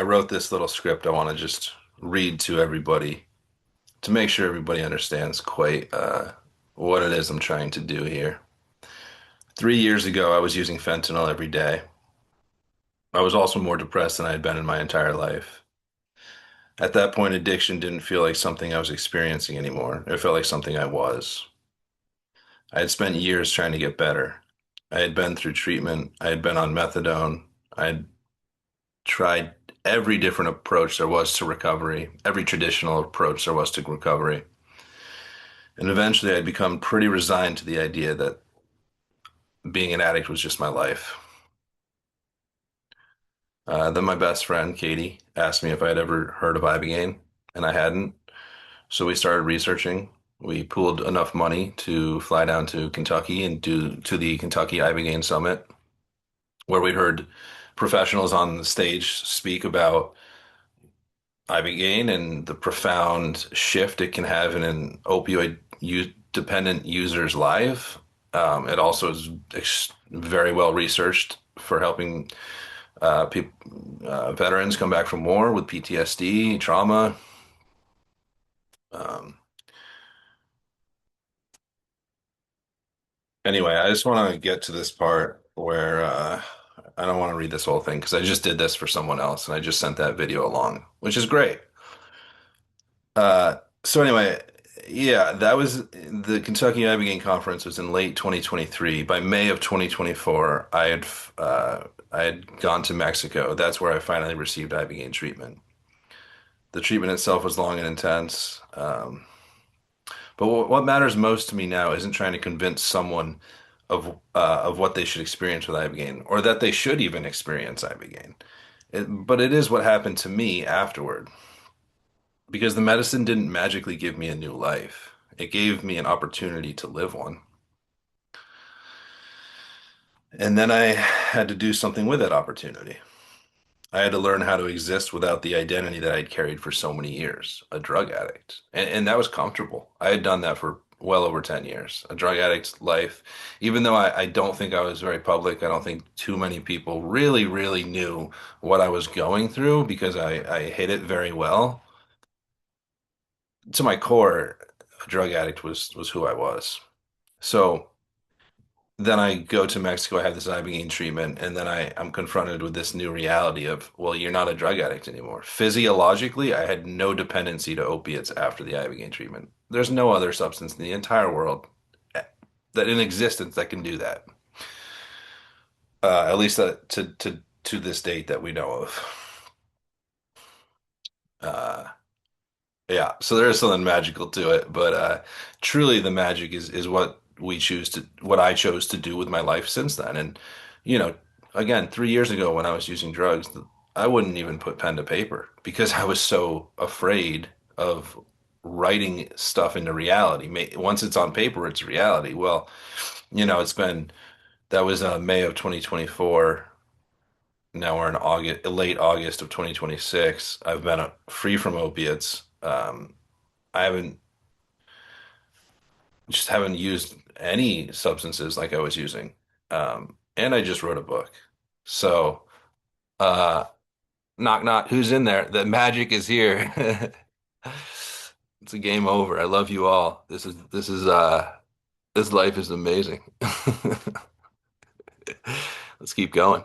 I wrote this little script I want to just read to everybody to make sure everybody understands quite what it is I'm trying to do here. 3 years ago, I was using fentanyl every day. I was also more depressed than I had been in my entire life. At that point, addiction didn't feel like something I was experiencing anymore. It felt like something I was. I had spent years trying to get better. I had been through treatment. I had been on methadone. I had tried every different approach there was to recovery, every traditional approach there was to recovery. And eventually I'd become pretty resigned to the idea that being an addict was just my life. Then my best friend, Katie, asked me if I had ever heard of Ibogaine, and I hadn't. So we started researching. We pooled enough money to fly down to Kentucky and do to the Kentucky Ibogaine Summit, where we'd heard professionals on the stage speak about Ibogaine and the profound shift it can have in an opioid dependent user's life. It also is very well researched for helping people, veterans come back from war with PTSD, trauma. Um, anyway, I just want to get to this part where I don't want to read this whole thing because I just did this for someone else and I just sent that video along, which is great. So anyway, yeah, that was the Kentucky Ibogaine Conference was in late 2023. By May of 2024, I had gone to Mexico. That's where I finally received Ibogaine treatment. The treatment itself was long and intense. But what matters most to me now isn't trying to convince someone of what they should experience with Ibogaine or that they should even experience Ibogaine. But it is what happened to me afterward. Because the medicine didn't magically give me a new life. It gave me an opportunity to live one. And then I had to do something with that opportunity. I had to learn how to exist without the identity that I'd carried for so many years, a drug addict. And that was comfortable. I had done that for well over 10 years, a drug addict's life. Even though I don't think I was very public, I don't think too many people really, really knew what I was going through because I hid it very well. To my core, a drug addict was who I was. So then I go to Mexico, I have this Ibogaine treatment, and then I'm confronted with this new reality of, well, you're not a drug addict anymore. Physiologically, I had no dependency to opiates after the Ibogaine treatment. There's no other substance in the entire world that in existence that can do that. At least to this date that we know of. Uh, Yeah, so there is something magical to it, but truly the magic is what I chose to do with my life since then. And you know, again, 3 years ago when I was using drugs, I wouldn't even put pen to paper because I was so afraid of writing stuff into reality. Once it's on paper, it's reality. Well, it's been that was May of 2024. Now we're in August, late August of 2026. I've been free from opiates. I haven't used any substances like I was using. And I just wrote a book. So, uh, knock knock, who's in there? The magic is here. It's a game over. I love you all. This life is amazing. Let's keep going.